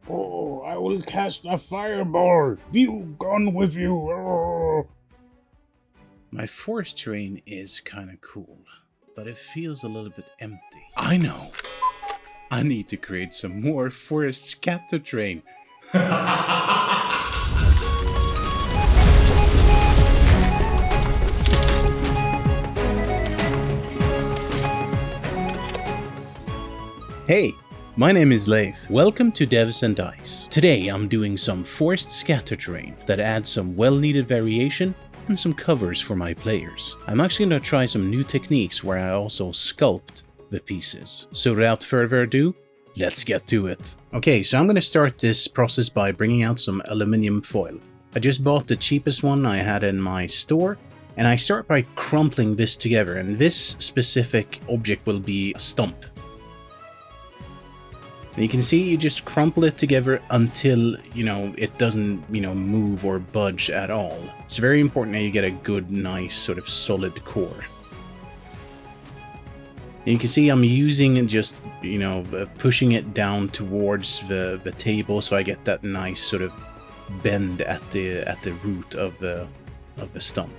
Oh, I will cast a fireball. Be gone with you. Oh. My forest terrain is kind of cool, but it feels a little bit empty. I know! I need to create some more forest scatter terrain. Hey, my name is Leif. Welcome to Devs and Dice. Today I'm doing some forest scatter terrain that adds some well-needed variation and some covers for my players. I'm actually going to try some new techniques where I also sculpt the pieces. So without further ado, let's get to it. Okay, so I'm going to start this process by bringing out some aluminum foil. I just bought the cheapest one I had in my store, and I start by crumpling this together, and this specific object will be a stump. And you can see you just crumple it together until, it doesn't, move or budge at all. It's very important that you get a good, nice, sort of solid core. And you can see I'm using just, pushing it down towards the table so I get that nice sort of bend at the root of the stump.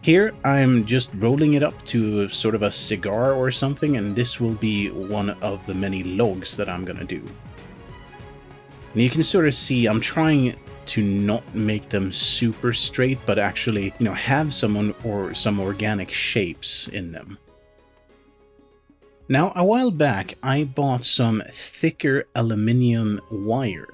Here I'm just rolling it up to sort of a cigar or something, and this will be one of the many logs that I'm gonna do. And you can sort of see I'm trying to not make them super straight, but actually, have some organic shapes in them. Now, a while back, I bought some thicker aluminium wire.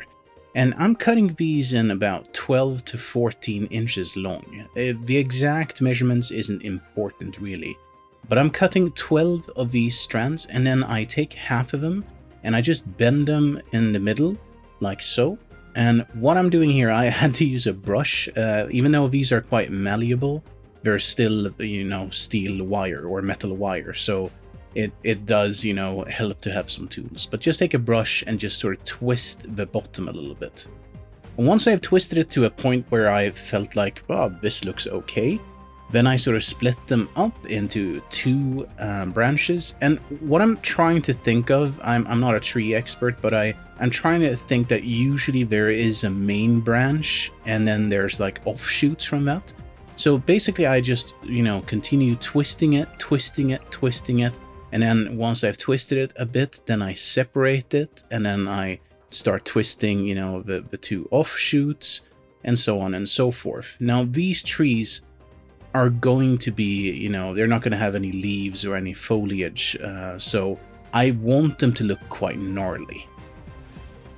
And I'm cutting these in about 12 to 14 inches long. The exact measurements isn't important really, but I'm cutting 12 of these strands, and then I take half of them and I just bend them in the middle like so. And what I'm doing here, I had to use a brush. Even though these are quite malleable, they're still, steel wire or metal wire. So it does, help to have some tools. But just take a brush and just sort of twist the bottom a little bit. And once I've twisted it to a point where I felt like, well, this looks okay, then I sort of split them up into two branches. And what I'm trying to think of, I'm not a tree expert, but I'm trying to think that usually there is a main branch and then there's like offshoots from that. So basically I just, continue twisting it. And then once I've twisted it a bit, then I separate it, and then I start twisting, the two offshoots, and so on and so forth. Now, these trees are going to be, they're not going to have any leaves or any foliage, so I want them to look quite gnarly.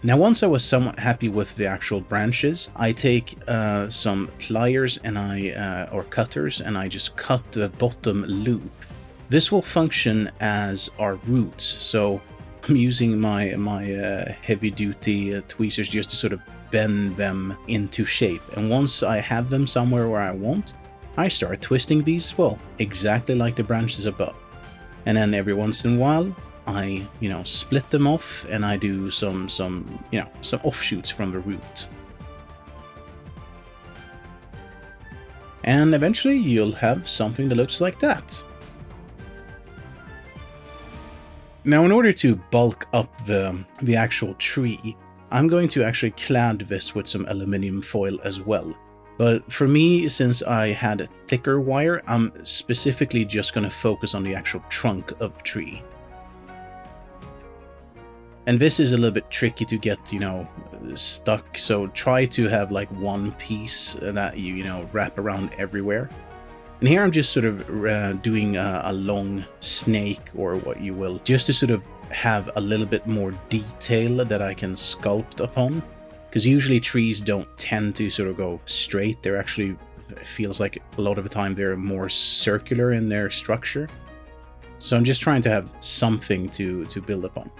Now, once I was somewhat happy with the actual branches, I take some pliers and or cutters, and I just cut the bottom loop. This will function as our roots, so I'm using my heavy-duty tweezers just to sort of bend them into shape. And once I have them somewhere where I want, I start twisting these as well, exactly like the branches above. And then every once in a while, I, split them off, and I do some offshoots from the root. And eventually, you'll have something that looks like that. Now, in order to bulk up the actual tree, I'm going to actually clad this with some aluminum foil as well. But for me, since I had thicker wire, I'm specifically just going to focus on the actual trunk of the tree. And this is a little bit tricky to get, stuck, so try to have like one piece that you wrap around everywhere. And here I'm just sort of doing a long snake, or what you will, just to sort of have a little bit more detail that I can sculpt upon. Because usually trees don't tend to sort of go straight. They're actually, it feels like a lot of the time they're more circular in their structure. So I'm just trying to have something to build upon.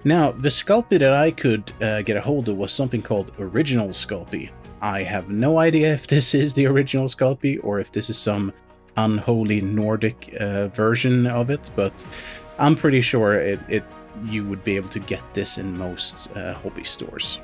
Now, the Sculpey that I could get a hold of was something called Original Sculpey. I have no idea if this is the original Sculpey or if this is some unholy Nordic version of it, but I'm pretty sure you would be able to get this in most hobby stores.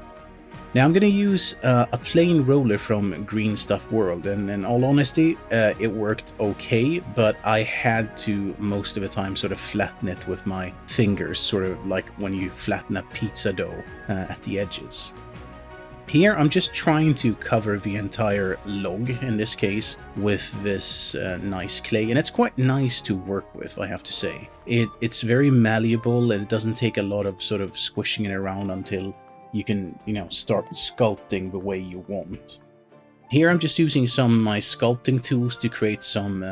Now I'm going to use a plain roller from Green Stuff World, and in all honesty, it worked okay, but I had to, most of the time, sort of flatten it with my fingers, sort of like when you flatten a pizza dough at the edges. Here I'm just trying to cover the entire log, in this case, with this nice clay, and it's quite nice to work with, I have to say. It's very malleable, and it doesn't take a lot of sort of squishing it around until you can, start sculpting the way you want. Here I'm just using some of my sculpting tools to create some,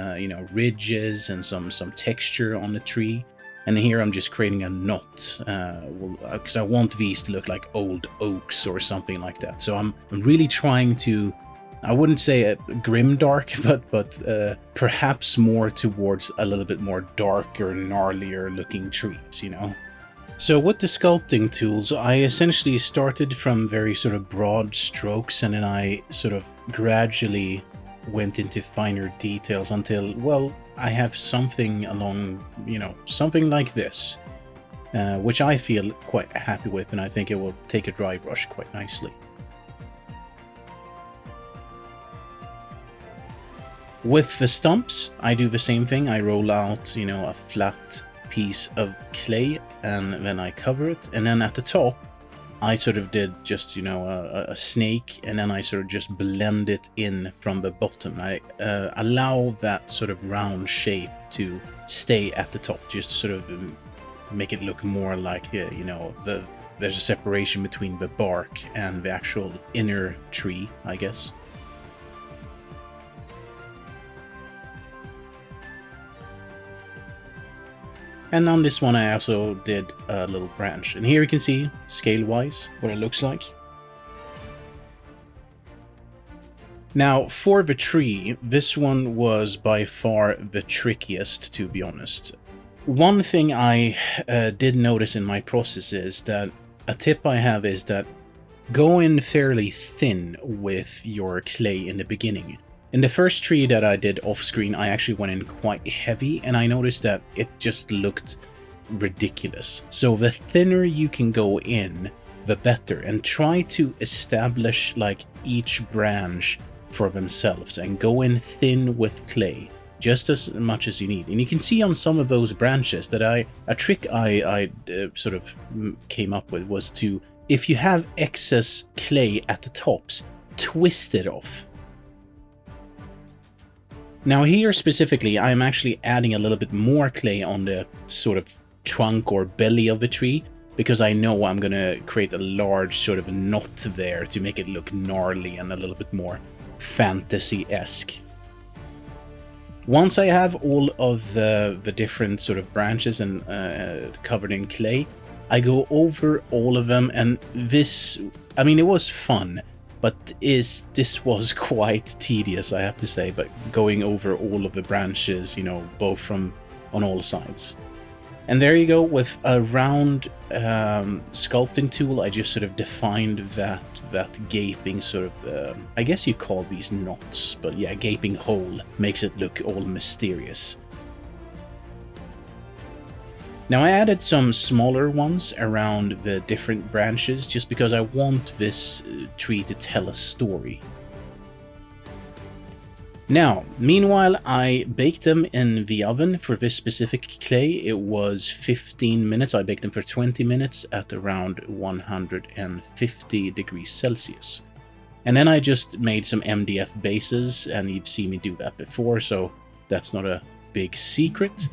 ridges and some texture on the tree. And here I'm just creating a knot, because I want these to look like old oaks or something like that. So I'm really trying to, I wouldn't say grimdark, but perhaps more towards a little bit more darker, gnarlier looking trees, So with the sculpting tools, I essentially started from very sort of broad strokes, and then I sort of gradually went into finer details until, well, I have something along, something like this, which I feel quite happy with, and I think it will take a dry brush quite nicely. With the stumps, I do the same thing. I roll out, a flat piece of clay, and then I cover it, and then at the top I sort of did just a snake, and then I sort of just blend it in from the bottom. I allow that sort of round shape to stay at the top, just to sort of make it look more like there's a separation between the bark and the actual inner tree, I guess. And on this one I also did a little branch. And here you can see, scale-wise, what it looks like. Now, for the tree, this one was by far the trickiest, to be honest. One thing I did notice in my process is that a tip I have is that go in fairly thin with your clay in the beginning. In the first tree that I did off screen, I actually went in quite heavy, and I noticed that it just looked ridiculous. So the thinner you can go in, the better, and try to establish like each branch for themselves and go in thin with clay, just as much as you need. And you can see on some of those branches that a trick I sort of came up with was to, if you have excess clay at the tops, twist it off. Now here specifically, I'm actually adding a little bit more clay on the sort of trunk or belly of the tree, because I know I'm gonna create a large sort of knot there to make it look gnarly and a little bit more fantasy-esque. Once I have all of the different sort of branches and covered in clay, I go over all of them, and this, I mean, it was fun. But this was quite tedious, I have to say, but going over all of the branches, both from on all sides. And there you go, with a round sculpting tool, I just sort of defined that gaping sort of, I guess you call these knots, but yeah, gaping hole makes it look all mysterious. Now I added some smaller ones around the different branches just because I want this tree to tell a story. Now, meanwhile, I baked them in the oven. For this specific clay, it was 15 minutes. I baked them for 20 minutes at around 150 degrees Celsius. And then I just made some MDF bases, and you've seen me do that before, so that's not a big secret.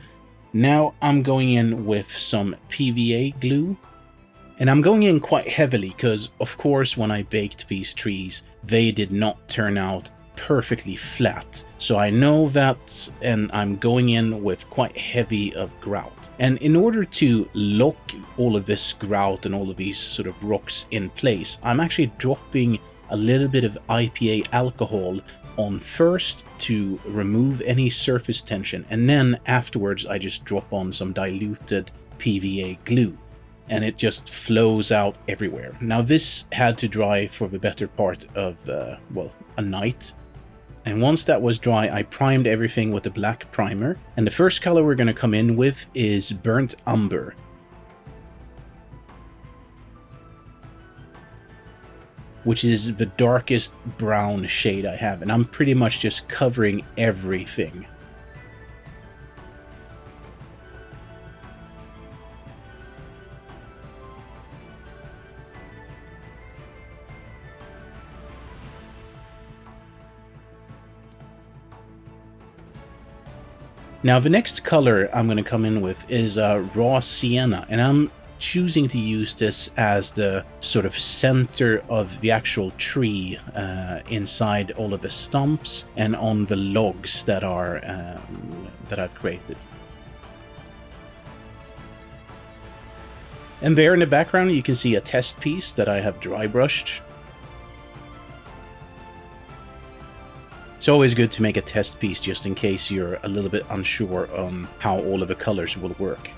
Now I'm going in with some PVA glue, and I'm going in quite heavily because, of course, when I baked these trees, they did not turn out perfectly flat. So I know that, and I'm going in with quite heavy of grout. And in order to lock all of this grout and all of these sort of rocks in place, I'm actually dropping a little bit of IPA alcohol on first to remove any surface tension, and then afterwards I just drop on some diluted PVA glue, and it just flows out everywhere. Now this had to dry for the better part of, well, a night. And once that was dry, I primed everything with a black primer, and the first color we're going to come in with is burnt umber. which is the darkest brown shade I have, and I'm pretty much just covering everything. Now the next color I'm going to come in with is raw sienna, and I'm choosing to use this as the sort of center of the actual tree inside all of the stumps and on the logs that are that I've created. And there in the background you can see a test piece that I have dry brushed. It's always good to make a test piece just in case you're a little bit unsure on how all of the colors will work.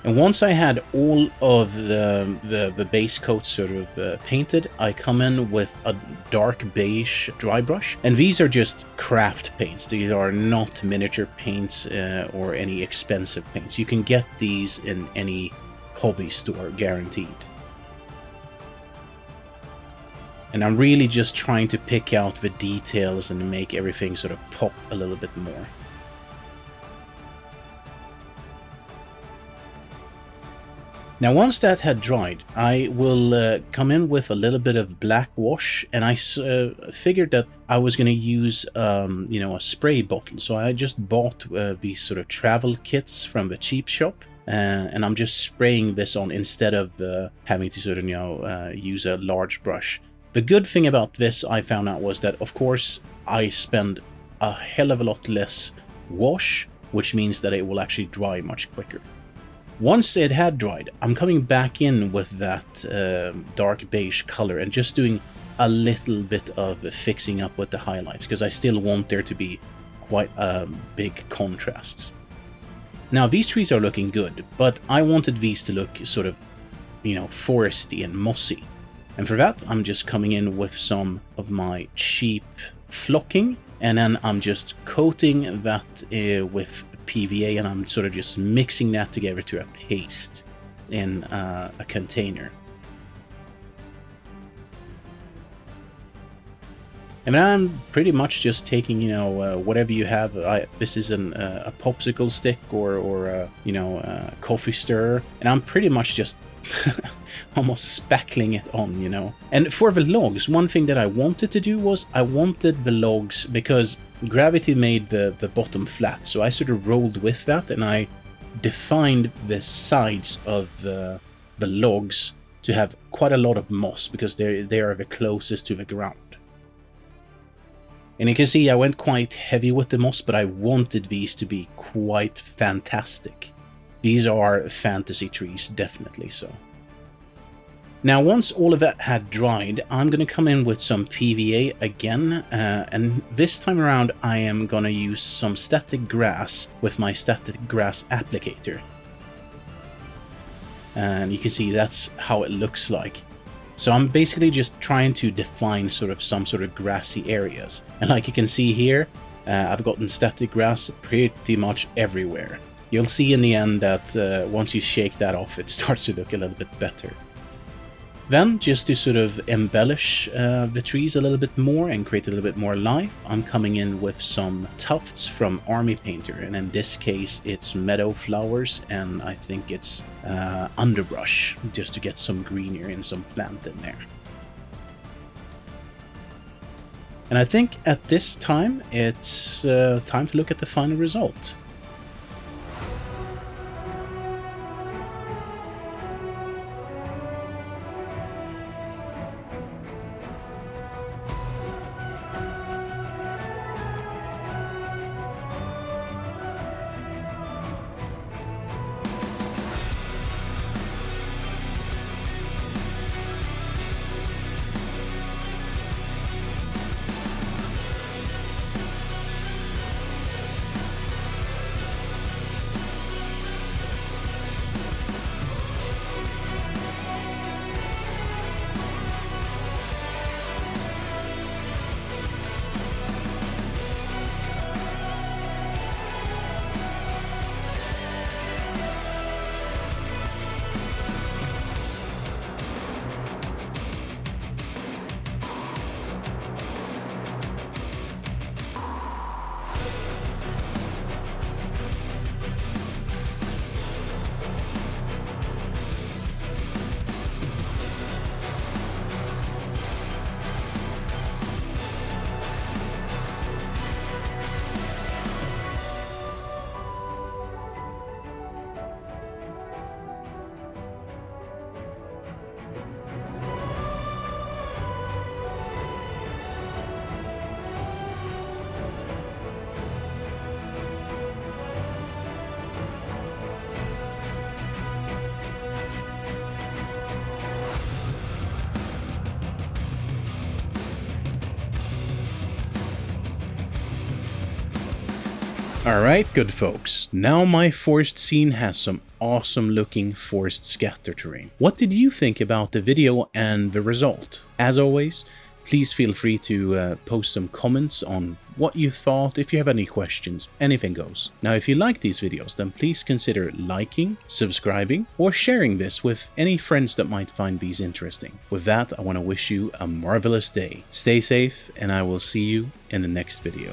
And once I had all of the base coat sort of painted, I come in with a dark beige dry brush. And these are just craft paints. These are not miniature paints or any expensive paints. You can get these in any hobby store, guaranteed. And I'm really just trying to pick out the details and make everything sort of pop a little bit more. Now once that had dried, I will come in with a little bit of black wash, and I figured that I was going to use you know, a spray bottle. So I just bought these sort of travel kits from the cheap shop. And I'm just spraying this on instead of having to sort of, you know, use a large brush. The good thing about this, I found out, was that, of course, I spend a hell of a lot less wash, which means that it will actually dry much quicker. Once it had dried, I'm coming back in with that dark beige color and just doing a little bit of fixing up with the highlights, because I still want there to be quite a big contrast. Now, these trees are looking good, but I wanted these to look sort of, you know, foresty and mossy. And for that, I'm just coming in with some of my cheap flocking, and then I'm just coating that with PVA, and I'm sort of just mixing that together to a paste in a container. And I'm pretty much just taking, you know, whatever you have. This is a popsicle stick or you know, a coffee stirrer, and I'm pretty much just almost spackling it on, you know. And for the logs, one thing that I wanted to do was I wanted the logs, because gravity made the bottom flat, so I sort of rolled with that, and I defined the sides of the logs to have quite a lot of moss, because they are the closest to the ground. And you can see I went quite heavy with the moss, but I wanted these to be quite fantastic. These are fantasy trees, definitely so. Now, once all of that had dried, I'm going to come in with some PVA again, and this time around I am going to use some static grass with my static grass applicator. And you can see that's how it looks like. So I'm basically just trying to define sort of some sort of grassy areas. And like you can see here, I've gotten static grass pretty much everywhere. You'll see in the end that once you shake that off, it starts to look a little bit better. Then, just to sort of embellish the trees a little bit more and create a little bit more life, I'm coming in with some tufts from Army Painter, and in this case it's meadow flowers, and I think it's underbrush, just to get some greenery and some plant in there. And I think at this time it's time to look at the final result. Alright, good folks, now my forest scene has some awesome looking forest scatter terrain. What did you think about the video and the result? As always, please feel free to post some comments on what you thought. If you have any questions, anything goes. Now, if you like these videos, then please consider liking, subscribing, or sharing this with any friends that might find these interesting. With that, I want to wish you a marvelous day. Stay safe, and I will see you in the next video.